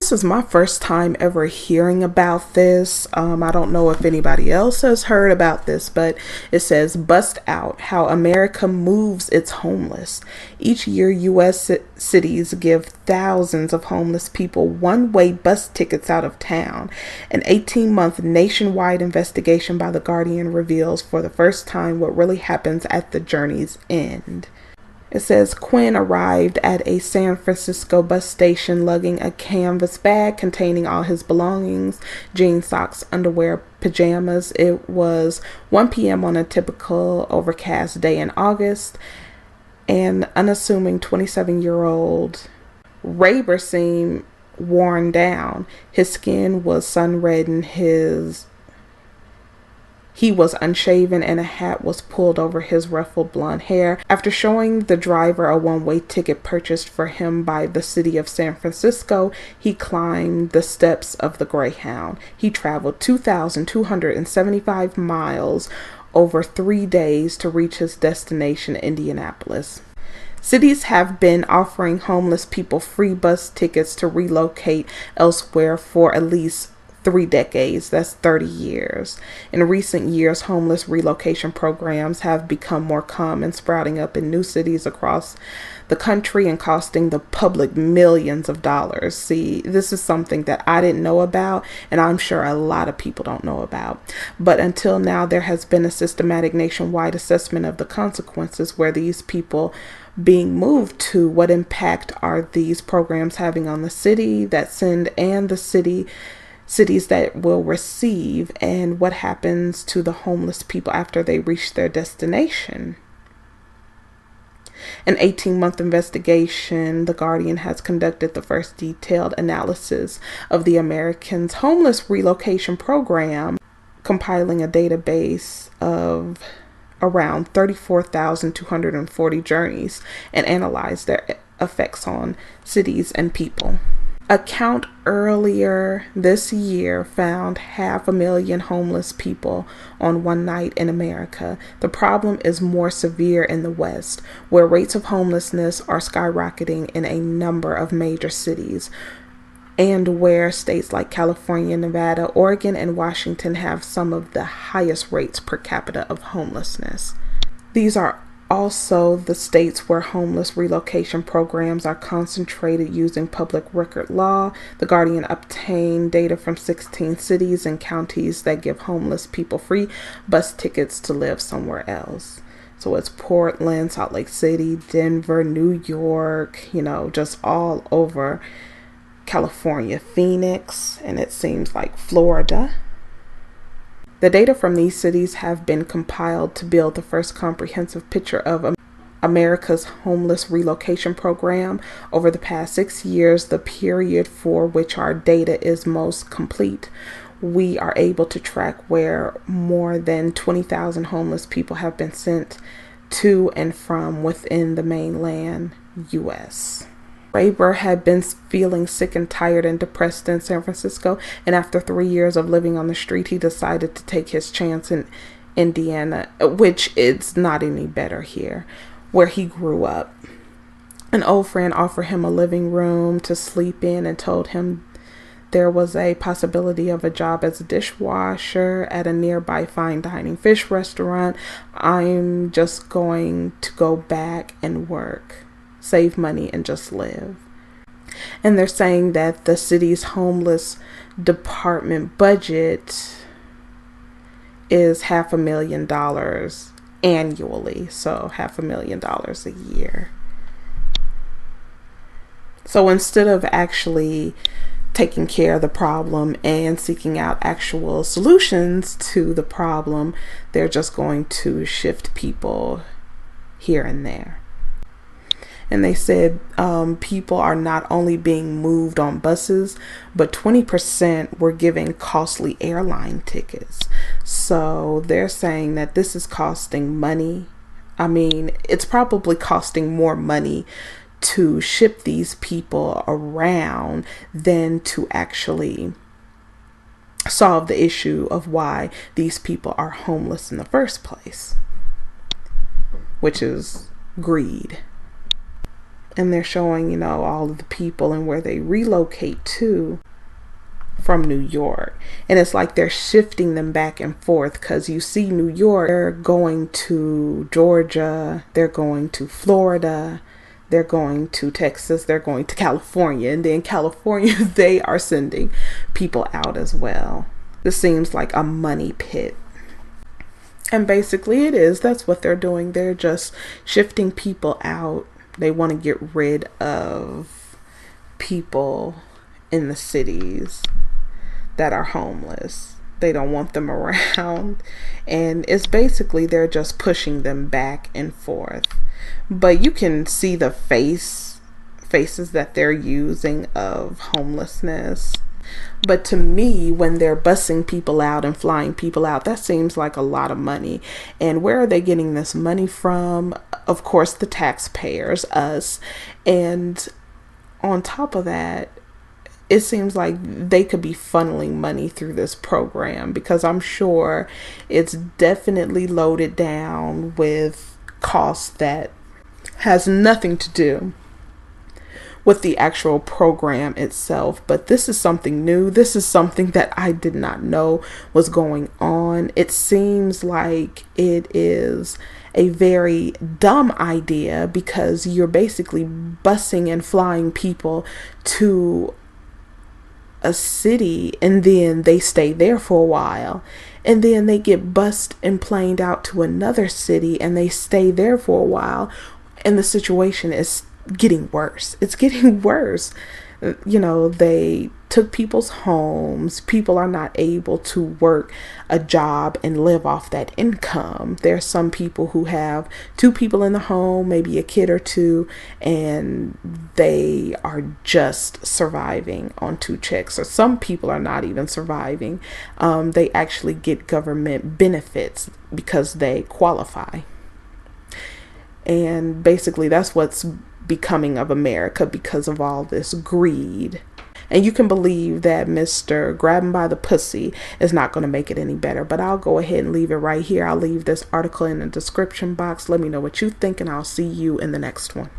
This is my first time ever hearing about this. I don't know if anybody else has heard about this, but it says, "Bust Out: How America Moves Its Homeless." Each year, U.S. cities give thousands of homeless people one-way bus tickets out of town. An 18-month nationwide investigation by The Guardian reveals for the first time what really happens at the journey's end. It says Quinn arrived at a San Francisco bus station lugging a canvas bag containing all his belongings: jeans, socks, underwear, pajamas. It was 1 p.m. on a typical overcast day in August. An unassuming 27-year-old Raber seemed worn down. His skin was sun-reddened, he was unshaven, and a hat was pulled over his ruffled blonde hair. After showing the driver a one-way ticket purchased for him by the city of San Francisco, he climbed the steps of the Greyhound. He traveled 2,275 miles over 3 days to reach his destination, Indianapolis. Cities have been offering homeless people free bus tickets to relocate elsewhere for at least 3 decades. That's 30 years. In recent years, homeless relocation programs have become more common, sprouting up in new cities across the country and costing the public millions of dollars. See, this is something that I didn't know about, and I'm sure a lot of people don't know about. But until now, there has been a systematic nationwide assessment of the consequences where these people being moved to. What impact are these programs having on the city that send and the cities that will receive, and what happens to the homeless people after they reach their destination? An 18-month investigation, The Guardian has conducted the first detailed analysis of the Americans' homeless relocation program, compiling a database of around 34,240 journeys and analyze their effects on cities and people. A count earlier this year found 500,000 homeless people on one night in America. The problem is more severe in the West, where rates of homelessness are skyrocketing in a number of major cities, and where states like California, Nevada, Oregon, and Washington have some of the highest rates per capita of homelessness. These are also the states where homeless relocation programs are concentrated using public record law. The Guardian obtained data from 16 cities and counties that give homeless people free bus tickets to live somewhere else. So it's Portland, Salt Lake City, Denver, New York, just all over California, Phoenix, and it seems like Florida. The data from these cities have been compiled to build the first comprehensive picture of America's homeless relocation program. Over the past 6 years, the period for which our data is most complete, we are able to track where more than 20,000 homeless people have been sent to and from within the mainland U.S. Raber had been feeling sick and tired and depressed in San Francisco, and after 3 years of living on the street, he decided to take his chance in Indiana, which it's not any better here, where he grew up. An old friend offered him a living room to sleep in and told him there was a possibility of a job as a dishwasher at a nearby fine dining fish restaurant. "I'm just going to go back and work, save money, and just live." And they're saying that the city's homeless department budget is $500,000 annually, so $500,000 a year. So instead of actually taking care of the problem and seeking out actual solutions to the problem, they're just going to shift people here and there. And they said people are not only being moved on buses, but 20% were given costly airline tickets. So they're saying that this is costing money. I mean, it's probably costing more money to ship these people around than to actually solve the issue of why these people are homeless in the first place, which is greed. And they're showing, all of the people and where they relocate to from New York. And it's like they're shifting them back and forth, because you see New York, they're going to Georgia, they're going to Florida, they're going to Texas, they're going to California, and then California, they are sending people out as well. This seems like a money pit. And basically it is. That's what they're doing. They're just shifting people out. They want to get rid of people in the cities that are homeless. They don't want them around. And it's basically they're just pushing them back and forth. But you can see the faces that they're using of homelessness. But to me, when they're busing people out and flying people out, that seems like a lot of money. And where are they getting this money from? Of course, the taxpayers, us. And on top of that, it seems like they could be funneling money through this program, because I'm sure it's definitely loaded down with costs that has nothing to do with the actual program itself. But this is something new. This is something that I did not know was going on. It seems like it is a very dumb idea, because you're basically busing and flying people to a city, and then they stay there for a while, and then they get bused and planed out to another city, and they stay there for a while, and the situation is getting worse. It's getting worse. They took people's homes. People are not able to work a job and live off that income. There are some people who have 2 people in the home, maybe a kid or 2, and they are just surviving on 2 checks. Or some people are not even surviving. They actually get government benefits because they qualify. And basically that's what's becoming of America, because of all this greed. And you can believe that Mr. Grabbing by the Pussy is not going to make it any better. But I'll go ahead and leave it right here. I'll leave this article in the description box. Let me know what you think, and I'll see you in the next one.